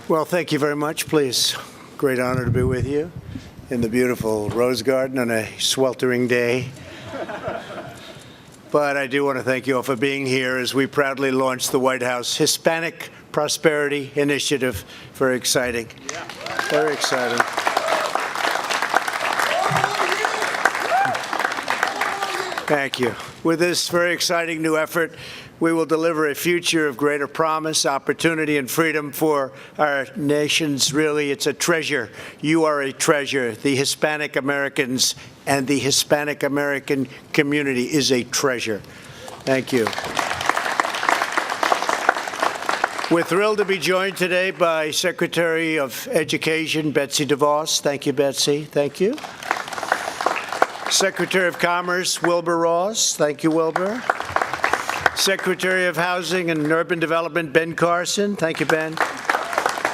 Well, thank you very much, please. Great honor to be with you in the beautiful Rose Garden on a sweltering day. But I do want to thank you all for being here as we proudly launch the White House Hispanic Prosperity Initiative. Very exciting. Very exciting. Thank you. With this very exciting new effort, we will deliver a future of greater promise, opportunity, and freedom for our nations. Really, it's a treasure. You are a treasure. The Hispanic Americans and the Hispanic American community is a treasure. Thank you. We're thrilled to be joined today by Secretary of Education, Betsy Devos. Thank you, Betsy. Thank you. Secretary of Commerce, Wilbur Ross. Thank you, Wilbur. Secretary of Housing and Urban Development, Ben Carson. Thank you, Ben.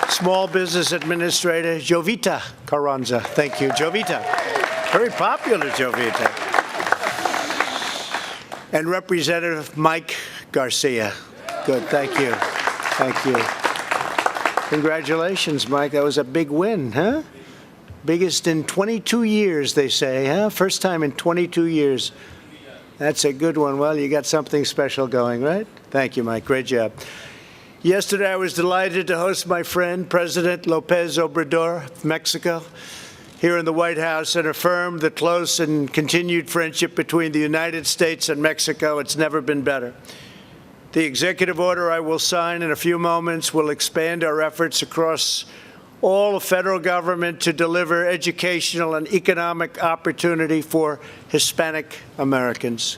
Small Business Administrator, Jovita Carranza. Thank you, Jovita. Very popular, Jovita. And Representative Mike Garcia. Good, thank you. Thank you. Congratulations, Mike. That was a big win, huh? Biggest in 22 years, they say, huh? First time in 22 years. That's a good one. Well, you got something special going, right? Thank you, Mike. Great job. Yesterday, I was delighted to host my friend, President López Obrador of Mexico, here in the White House and affirm the close and continued friendship between the United States and Mexico. It's never been better. The executive order I will sign in a few moments will expand our efforts across all of federal government to deliver educational and economic opportunity for Hispanic Americans.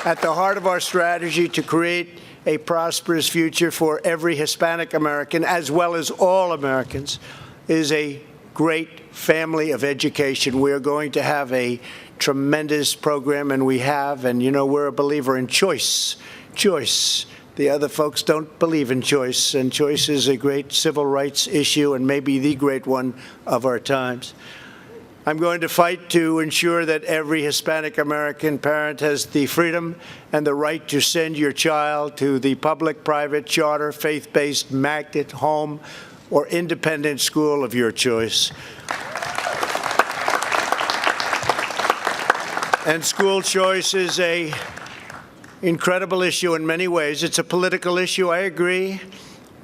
At the heart of our strategy to create a prosperous future for every Hispanic American, as well as all Americans, is a great family of education. We are going to have a tremendous program, and we have, and you know, we're a believer in choice. Choice. The other folks don't believe in choice, and choice is a great civil rights issue and maybe the great one of our times. I'm going to fight to ensure that every Hispanic American parent has the freedom and the right to send your child to the public, private, charter, faith-based, magnet, home, or independent school of your choice. And school choice is an incredible issue in many ways. It's a political issue, I agree.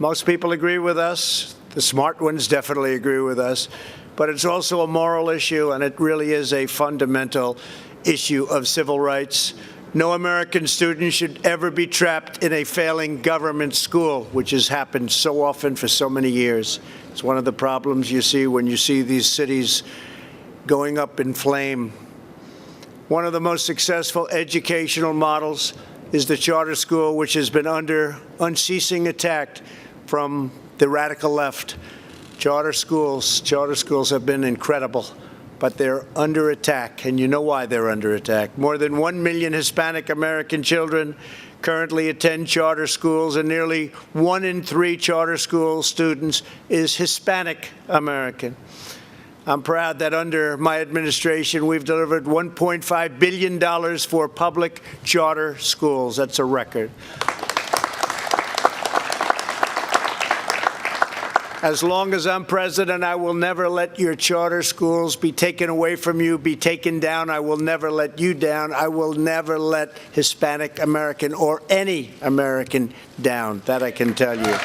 Most people agree with us. The smart ones definitely agree with us. But it's also a moral issue, and it really is a fundamental issue of civil rights. No American student should ever be trapped in a failing government school, which has happened so often for so many years. It's one of the problems you see when you see these cities going up in flame. One of the most successful educational models is the charter school, which has been under unceasing attack from the radical left. Charter schools have been incredible, but they're under attack, and you know why they're under attack. More than 1 million Hispanic American children currently attend charter schools, and nearly 1 in 3 charter school students is Hispanic American. I'm proud that under my administration, we've delivered $1.5 billion for public charter schools. That's a record. As long as I'm president, I will never let your charter schools be taken away from you, be taken down. I will never let you down. I will never let Hispanic American or any American down. That I can tell you.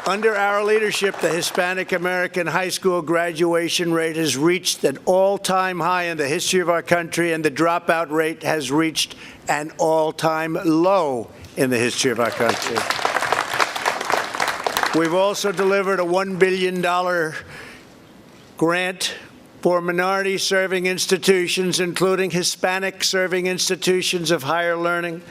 Under our leadership, the Hispanic American high school graduation rate has reached an all-time high in the history of our country, and the dropout rate has reached an all-time low in the history of our country. We've also delivered a $1 billion grant for minority-serving institutions, including Hispanic-serving institutions of higher learning.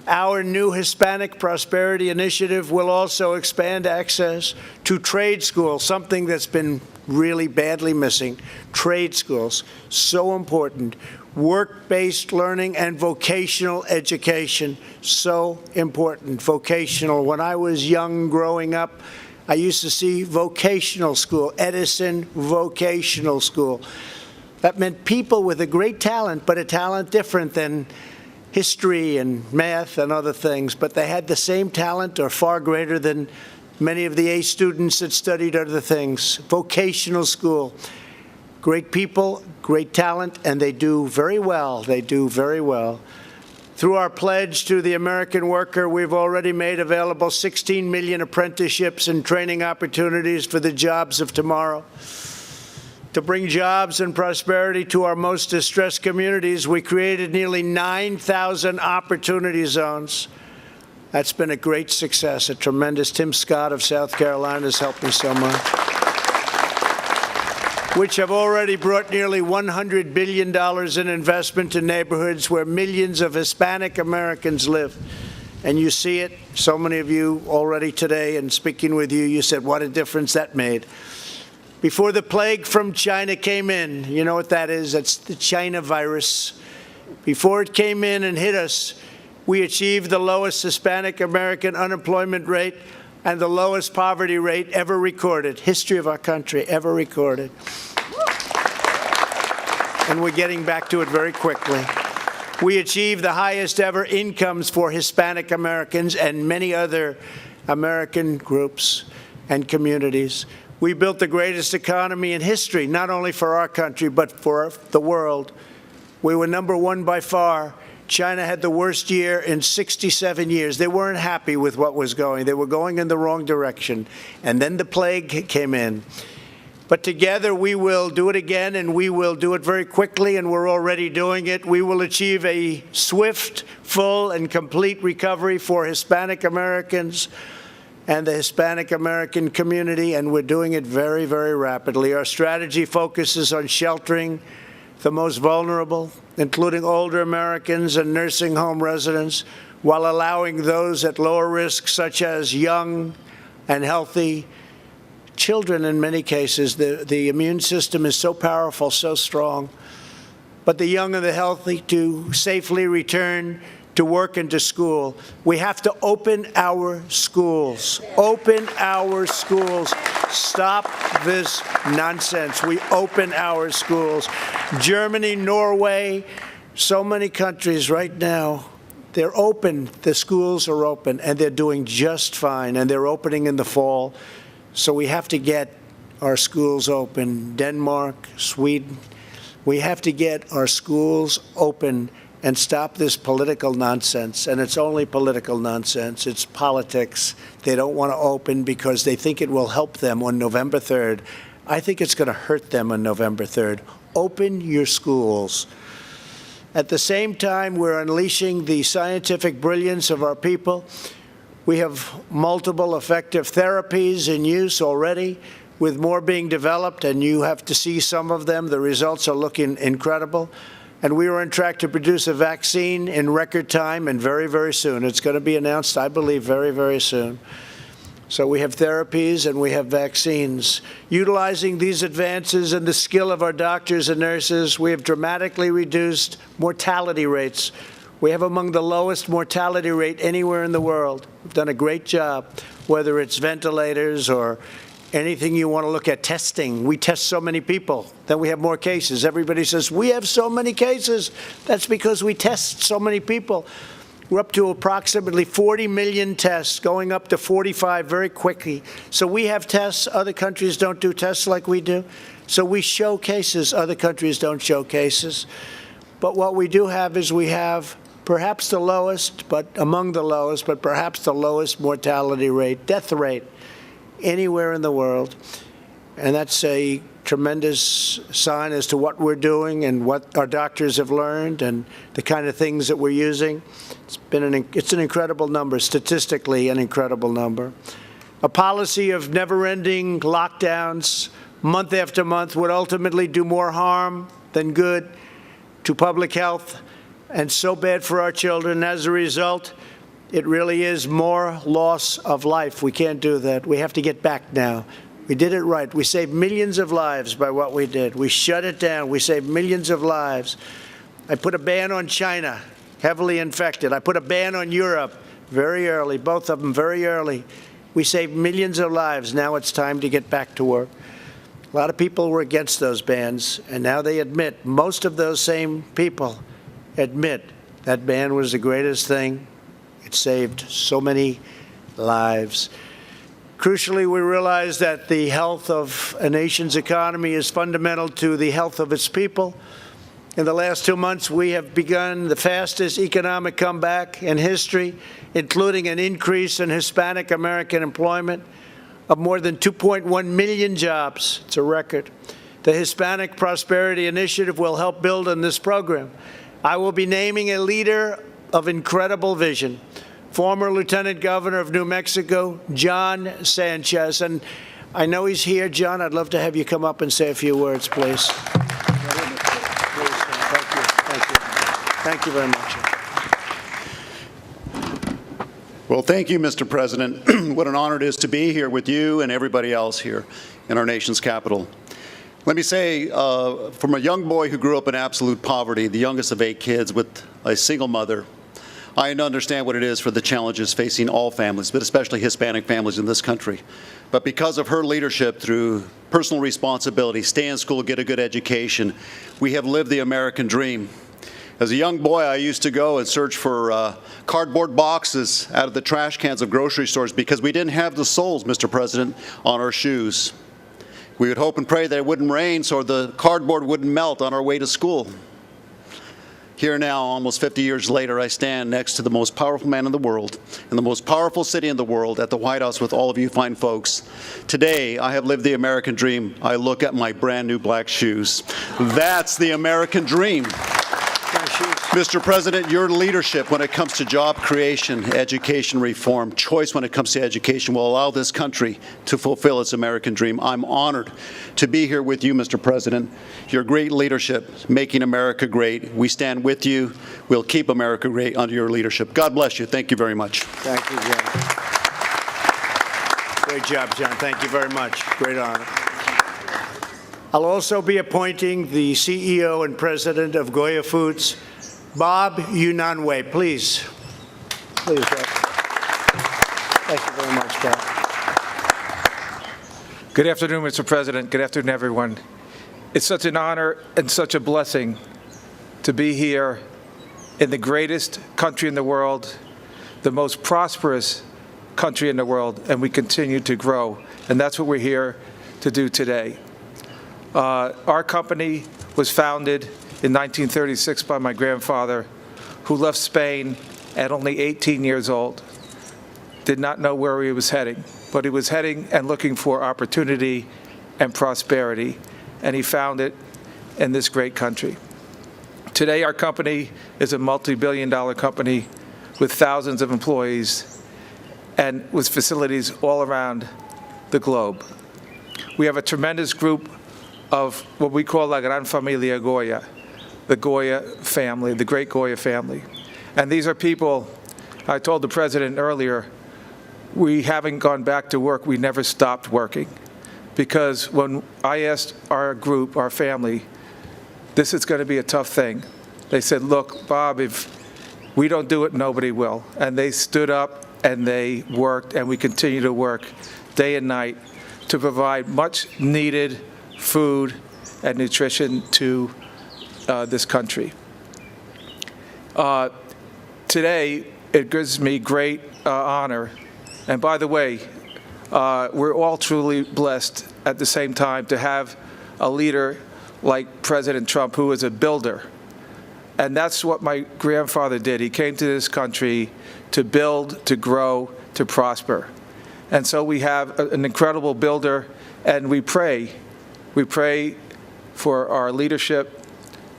Our new Hispanic Prosperity Initiative will also expand access to trade schools, something that's been really badly missing. Trade schools, so important. Work-based learning and vocational education, so important. Vocational. When I was young growing up, I used to see vocational school, Edison Vocational School. That meant people with a great talent, but a talent different than history and math and other things, but they had the same talent or far greater than many of the A students that studied other things. Vocational school. Great people, great talent, and they do very well. They do very well. Through our pledge to the American worker, we've already made available 16 million apprenticeships and training opportunities for the jobs of tomorrow. To bring jobs and prosperity to our most distressed communities, we created nearly 9,000 opportunity zones. That's been a great success, a tremendous. Tim Scott of South Carolina has helped me so much. Which have already brought nearly $100 billion in investment to neighborhoods where millions of Hispanic Americans live. And you see it, so many of you already today, and speaking with you, you said what a difference that made. Before the plague from China came in, you know what that is? That's the China virus. Before it came in and hit us, we achieved the lowest Hispanic American unemployment rate and the lowest poverty rate ever recorded, history of our country ever recorded. And we're getting back to it very quickly. We achieved the highest ever incomes for Hispanic Americans and many other American groups and communities. We built the greatest economy in history, not only for our country, but for the world. We were number one by far. China had the worst year in 67 years. They weren't happy with what was going. They were going in the wrong direction. And then the plague came in. But together we will do it again, and we will do it very quickly, and we're already doing it. We will achieve a swift, full, and complete recovery for Hispanic Americans and the Hispanic American community, and we're doing it very, very rapidly. Our strategy focuses on sheltering the most vulnerable, including older Americans and nursing home residents, while allowing those at lower risk, such as young and healthy children in many cases. The immune system is so powerful, so strong. But the young and the healthy to safely return to work and to school. We have to open our schools. Open our schools. Stop this nonsense. We open our schools. Germany, Norway, so many countries right now, they're open. The schools are open, and they're doing just fine, and they're opening in the fall. So we have to get our schools open. Denmark, Sweden, we have to get our schools open and stop this political nonsense. And it's only political nonsense. It's politics. They don't want to open because they think it will help them on November 3rd. I think it's going to hurt them on November 3rd. Open your schools. At the same time, we're unleashing the scientific brilliance of our people. We have multiple effective therapies in use already, with more being developed, and you have to see some of them. The results are looking incredible. And we are on track to produce a vaccine in record time and very, very soon. It's going to be announced, I believe, very, very soon. So we have therapies and we have vaccines. Utilizing these advances and the skill of our doctors and nurses, we have dramatically reduced mortality rates. We have among the lowest mortality rate anywhere in the world. We've done a great job, whether it's ventilators or anything you want to look at. Testing. We test so many people, then we have more cases. Everybody says, we have so many cases. That's because we test so many people. We're up to approximately 40 million tests, going up to 45 very quickly. So we have tests. Other countries don't do tests like we do. So we show cases. Other countries don't show cases. But what we do have is we have perhaps the lowest, but among the lowest, but perhaps the lowest mortality rate, death rate, anywhere in the world. And that's a tremendous sign as to what we're doing and what our doctors have learned and the kind of things that we're using. It's an incredible number, statistically an incredible number. A policy of never-ending lockdowns month after month would ultimately do more harm than good to public health, and so bad for our children. As a result, it really is more loss of life. We can't do that. We have to get back now. We did it right. We saved millions of lives by what we did. We shut it down. We saved millions of lives. I put a ban on China, heavily infected. I put a ban on Europe very early, both of them very early. We saved millions of lives. Now it's time to get back to work. A lot of people were against those bans, and now they admit, most of those same people admit That ban was the greatest thing. It saved so many lives. Crucially, we realize that the health of a nation's economy is fundamental to the health of its people. In the last 2 months, we have begun the fastest economic comeback in history, including an increase in Hispanic American employment of more than 2.1 million jobs. It's a record. The Hispanic Prosperity Initiative will help build on this program. I will be naming a leader of incredible vision, former Lieutenant Governor of New Mexico, John Sanchez. And I know he's here. John, I'd love to have you come up and say a few words, please. Thank you very much. Well, thank you, Mr. President. What an honor it is to be here with you and everybody else here in our nation's capital. Let me say, from a young boy who grew up in absolute poverty, the youngest of 8 kids with a single mother, I understand what it is for the challenges facing all families, but especially Hispanic families in this country. But because of her leadership through personal responsibility, stay in school, get a good education, we have lived the American dream. As a young boy, I used to go and search for cardboard boxes out of the trash cans of grocery stores because we didn't have the soles, Mr. President, on our shoes. We would hope and pray that it wouldn't rain so the cardboard wouldn't melt on our way to school. Here now, almost 50 years later, I stand next to the most powerful man in the world, in the most powerful city in the world, at the White House with all of you fine folks. Today, I have lived the American dream. I look at my brand new black shoes. That's the American dream. Mr. President, your leadership when it comes to job creation, education reform, choice when it comes to education will allow this country to fulfill its American dream. I'm honored to be here with you, Mr. President. Your great leadership, making America great. We stand with you. We'll keep America great under your leadership. God bless you. Thank you very much. Thank you, John. Great job, John. Thank you very much. Great honor. I'll also be appointing the CEO and President of Goya Foods, Bob Unanue. Please. Please, Bob. Thank you very much, Bob. Good afternoon, Mr. President. Good afternoon, everyone. It's such an honor and such a blessing to be here in the greatest country in the world, the most prosperous country in the world, and we continue to grow. And that's what we're here to do today. Our company was founded in 1936 by my grandfather, who left Spain at only 18 years old, did not know where he was heading, but he was heading and looking for opportunity and prosperity, and he found it in this great country. Today, our company is a multi-billion-dollar company with thousands of employees and with facilities all around the globe. We have a tremendous group of what we call La Gran Familia Goya, the Goya family, the great Goya family. And these are people, I told the President earlier, we haven't gone back to work, we never stopped working. Because when I asked our group, our family, this is going to be a tough thing, they said, look, Bob, if we don't do it, nobody will. And they stood up and they worked, and we continue to work day and night to provide much needed food and nutrition to this country. Today, it gives me great honor, and by the way, we're all truly blessed at the same time to have a leader like President Trump, who is a builder. And that's what my grandfather did. He came to this country to build, to grow, to prosper. And so we have an incredible builder, and we pray. We pray for our leadership,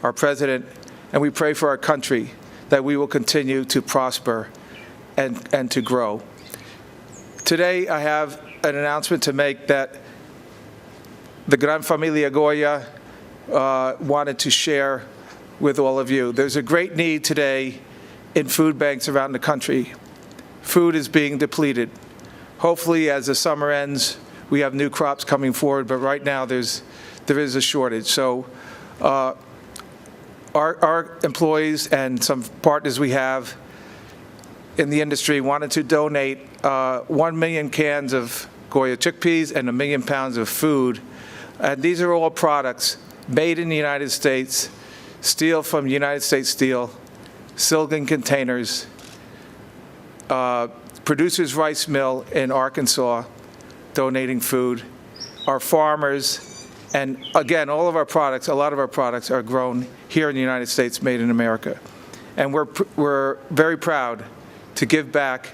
our president, and we pray for our country that we will continue to prosper and to grow. Today, I have an announcement to make that the Gran Familia Goya wanted to share with all of you. There's a great need today in food banks around the country. Food is being depleted. Hopefully, as the summer ends, we have new crops coming forward, but right now there is a shortage. So our employees and some partners we have in the industry wanted to donate 1 million cans of Goya chickpeas and 1 million pounds of food. And these are all products made in the United States, steel from United States Steel, Silgan Containers, Producers Rice Mill in Arkansas, donating food, our farmers, and again, all of our products, a lot of our products are grown here in the United States, made in America. And we're very proud to give back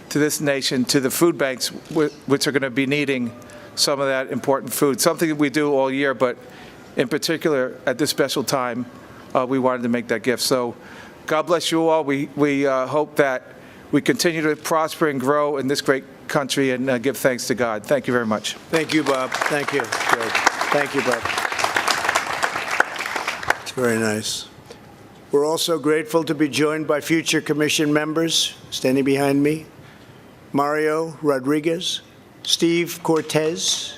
to this nation, to the food banks, which are going to be needing some of that important food, something that we do all year, but in particular, at this special time, we wanted to make that gift. So God bless you all. We hope that we continue to prosper and grow in this great country and give thanks to God. Thank you very much. Thank you, Bob. Thank you. Great. Thank you, Bob. It's very nice. We're also grateful to be joined by future commission members standing behind me: Mario Rodriguez, Steve Cortez,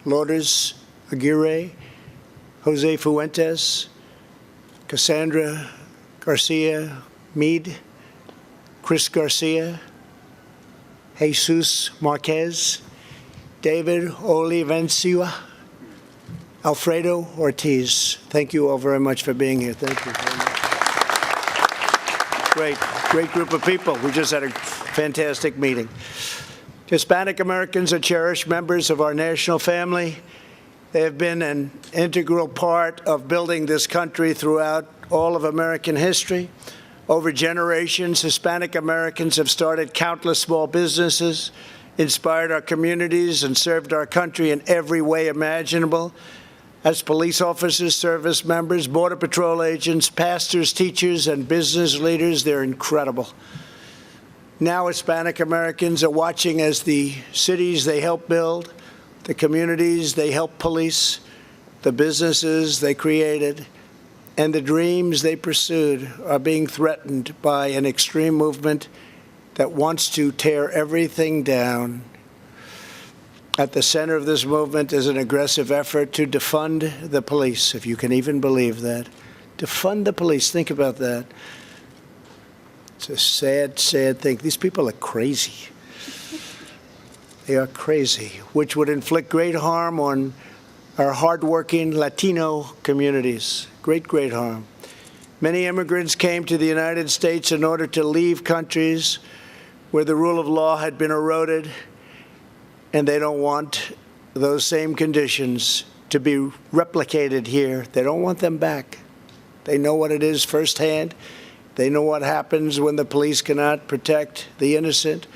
Lourdes Aguirre, Jose Fuentes, Cassandra Garcia Meade, Chris Garcia, Jesus Marquez, David Olivencia, Alfredo Ortiz. Thank you all very much for being here. Thank you very much. Great group of people. We just had a fantastic meeting. Hispanic Americans are cherished members of our national family. They have been an integral part of building this country throughout all of American history. Over generations, Hispanic Americans have started countless small businesses, inspired our communities, and served our country in every way imaginable. As police officers, service members, Border Patrol agents, pastors, teachers, and business leaders, they're incredible. Now Hispanic Americans are watching as the cities they help build, the communities they help police, the businesses they created, and the dreams they pursued are being threatened by an extreme movement that wants to tear everything down. At the center of this movement is an aggressive effort to defund the police, if you can even believe that. Defund the police, think about that. It's a sad, sad thing. These people are crazy. They are crazy, which would inflict great harm on our hardworking Latino communities. Great harm. Many immigrants came to the United States in order to leave countries where the rule of law had been eroded, and they don't want those same conditions to be replicated here. They don't want them back. They know what it is firsthand. They know what happens when the police cannot protect the innocent,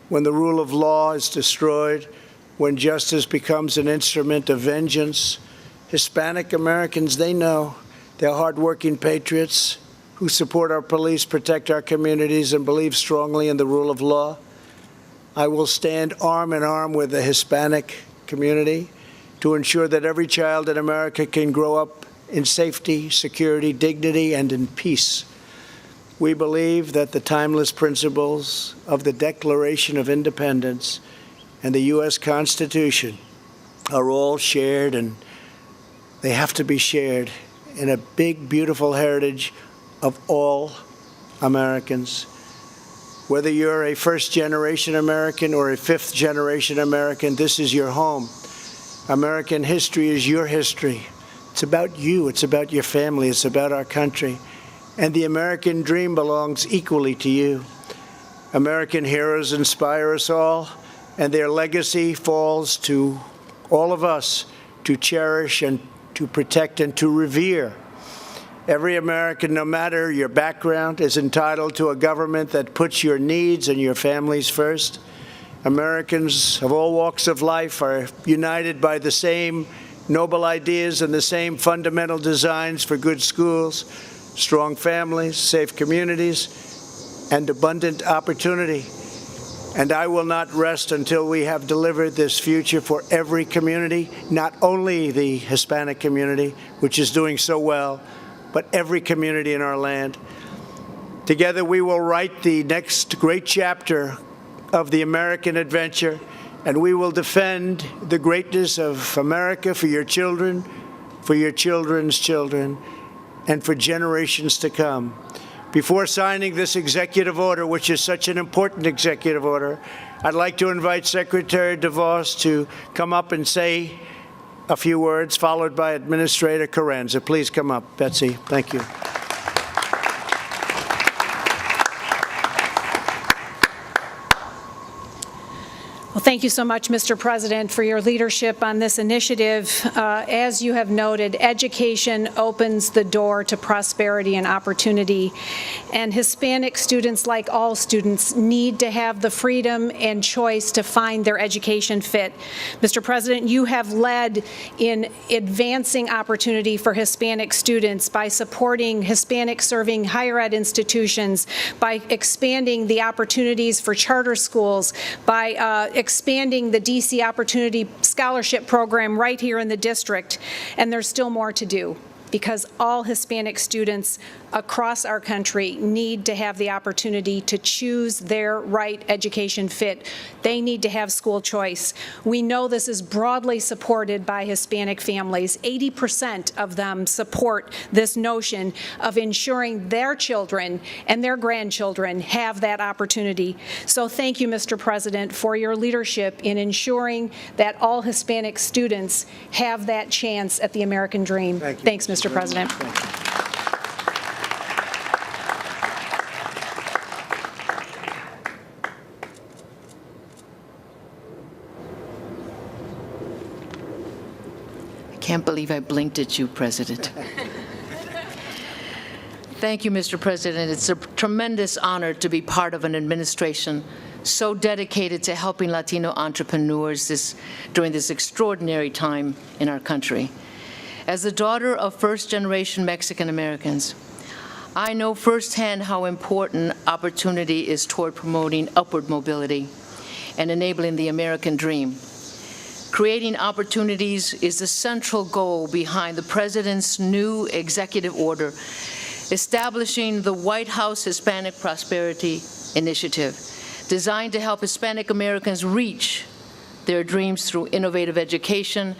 when the rule of law is destroyed, when justice becomes an instrument of vengeance. Hispanic Americans, they know. They're hardworking patriots who support our police, protect our communities, and believe strongly in the rule of law. I will stand arm in arm with the Hispanic community to ensure that every child in America can grow up in safety, security, dignity, and in peace. We believe that the timeless principles of the Declaration of Independence and the U.S. Constitution are all shared, and they have to be shared in a big, beautiful heritage of all Americans. Whether you're a first-generation American or a fifth-generation American, this is your home. American history is your history. It's about you. It's about your family. It's about our country. And the American dream belongs equally to you. American heroes inspire us all, and their legacy falls to all of us to cherish and to protect and to revere. Every American, no matter your background, is entitled to a government that puts your needs and your families first. Americans of all walks of life are united by the same noble ideas and the same fundamental designs for good schools, strong families, safe communities, and abundant opportunity. And I will not rest until we have delivered this future for every community, not only the Hispanic community, which is doing so well, but every community in our land. Together we will write the next great chapter of the American adventure, and we will defend the greatness of America for your children, for your children's children, and for generations to come. Before signing this executive order, which is such an important executive order, I'd like to invite Secretary Devos to come up and say a few words, followed by Administrator Carranza. Please come up, Betsy. Thank you. Well, thank you so much, Mr. President, for your leadership on this initiative. As you have noted, education opens the door to prosperity and opportunity, and Hispanic students, like all students, need to have the freedom and choice to find their education fit. Mr. President, you have led in advancing opportunity for Hispanic students by supporting Hispanic-serving higher ed institutions, by expanding the opportunities for charter schools, by expanding the DC Opportunity Scholarship Program right here in the district, and there's still more to do, because all Hispanic students across our country need to have the opportunity to choose their right education fit. They need to have school choice. We know this is broadly supported by Hispanic families. 80% of them support this notion of ensuring their children and their grandchildren have that opportunity. So thank you, Mr. President, for your leadership in ensuring that all Hispanic students have that chance at the American dream. Thanks, Mr. President. I can't believe I blinked at you, President. Thank you, Mr. President. It's a tremendous honor to be part of an administration so dedicated to helping Latino entrepreneurs during this extraordinary time in our country. As the daughter of first-generation Mexican Americans, I know firsthand how important opportunity is toward promoting upward mobility and enabling the American dream. Creating opportunities is the central goal behind the President's new executive order establishing the White House Hispanic Prosperity Initiative, designed to help Hispanic Americans reach their dreams through innovative education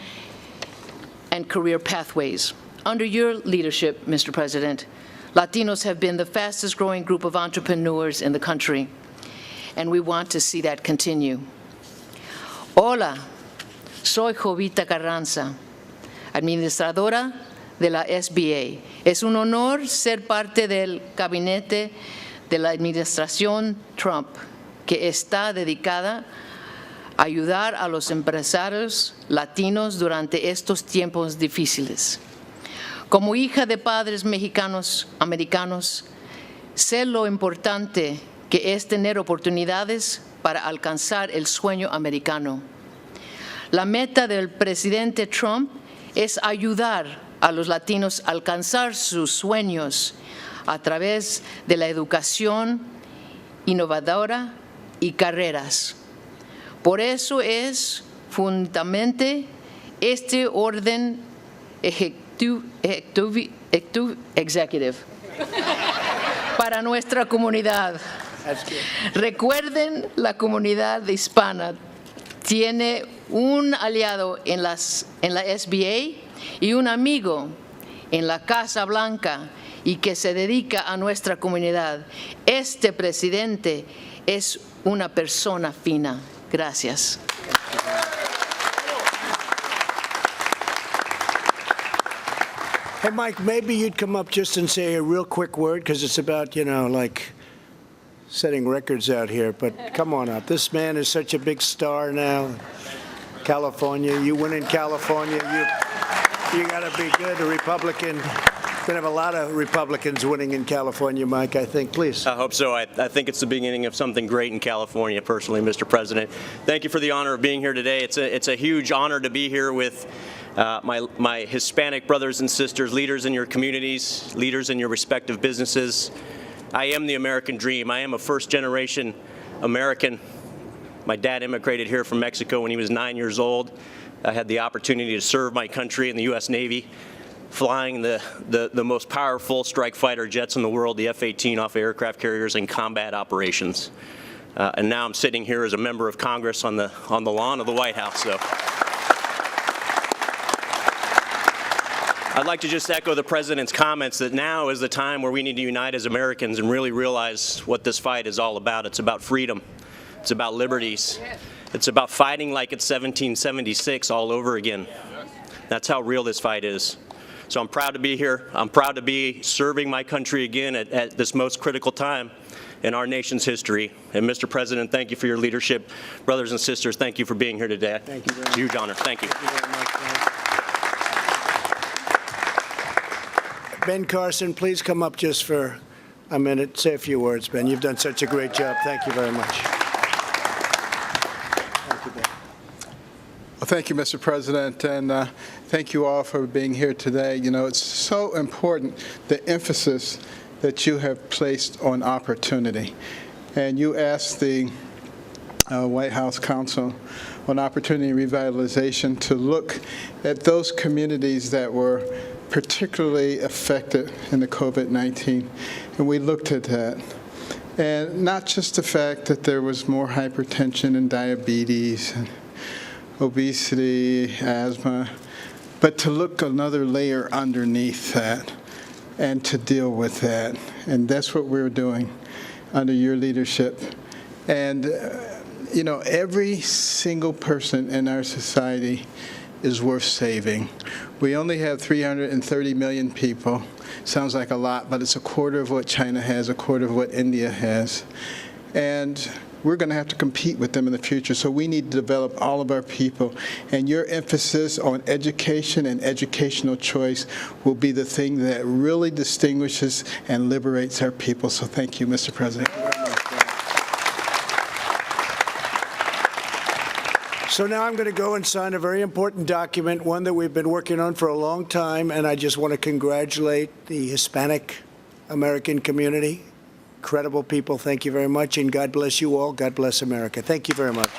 and career pathways. Under your leadership, Mr. President, Latinos have been the fastest growing group of entrepreneurs in the country, and we want to see that continue. Hola, soy Jovita Carranza, administradora de la SBA. Es un honor ser parte del gabinete de la administración Trump, que está dedicada a ayudar a los empresarios latinos durante estos tiempos difíciles. Como hija de padres mexicanos-americanos, sé lo importante que es tener oportunidades para alcanzar el sueño americano. La meta del presidente Trump es ayudar a los latinos a alcanzar sus sueños a través de la educación innovadora y carreras. Por eso es fundamental este orden executive para nuestra comunidad. Recuerden, la comunidad hispana tiene un aliado en la SBA y un amigo en la Casa Blanca y que se dedica a nuestra comunidad. Este presidente es una persona fina. Gracias. Hey, Mike, maybe you'd come up just and say a real quick word, because it's about, like setting records out here. But come on up. This man is such a big star now. California, you win in California. You got to be good. A Republican. We're going to have a lot of Republicans winning in California, Mike, I think. Please. I hope so. I think it's the beginning of something great in California, personally, Mr. President. Thank you for the honor of being here today. It's a huge honor to be here with my Hispanic brothers and sisters, leaders in your communities, leaders in your respective businesses. I am the American dream. I am a first-generation American. My dad immigrated here from Mexico when he was 9 years old. I had the opportunity to serve my country in the U.S. Navy, flying the most powerful strike fighter jets in the world, the F-18 off aircraft carriers in combat operations. And now I'm sitting here as a member of Congress on the lawn of the White House. So I'd like to just echo the President's comments that now is the time where we need to unite as Americans and really realize what this fight is all about. It's about freedom. It's about liberties. It's about fighting like it's 1776 all over again. That's how real this fight is. So I'm proud to be here. I'm proud to be serving my country again at this most critical time. in our nation's history. And Mr. President, thank you for your leadership. Brothers and sisters, thank you for being here today. Thank you very much. Huge honor. Thank you. Thank you very much, Ben Carson, please come up just for a minute. Say a few words, Ben. You've done such a great job. Thank you very much. Thank you, Ben. Well, thank you, Mr. President, and thank you all for being here today. You know, it's so important, the emphasis that you have placed on opportunity. And you asked the White House Council on Opportunity Revitalization to look at those communities that were particularly affected in the COVID-19, and we looked at that. And not just the fact that there was more hypertension and diabetes and obesity, asthma, but to look another layer underneath that and to deal with that. And that's what we're doing under your leadership. And, you know, every single person in our society is worth saving. We only have 330 million people. Sounds like a lot, but it's a quarter of what China has, a quarter of what India has. And we're going to have to compete with them in the future, so we need to develop all of our people. And your emphasis on education and educational choice will be the thing that really distinguishes and liberates our people. So thank you, Mr. President. So now I'm going to go and sign a very important document, one that we've been working on for a long time, and I just want to congratulate the Hispanic American community. Incredible people. Thank you very much, and God bless you all. God bless America. Thank you very much.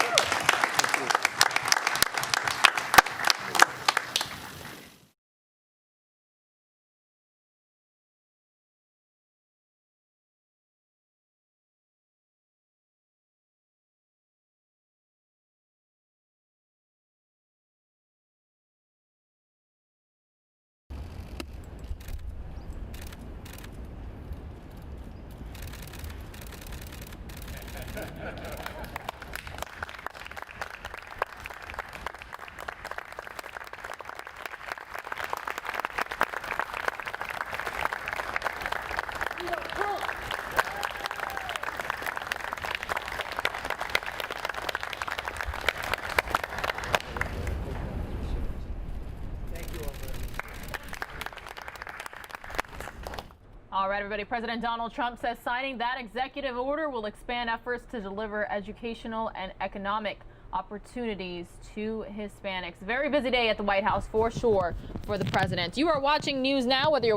All right, everybody. President Donald Trump says signing that executive order will expand efforts to deliver educational and economic opportunities to Hispanics. Very busy day at the White House for sure for the president. You are watching News Now, whether you're watching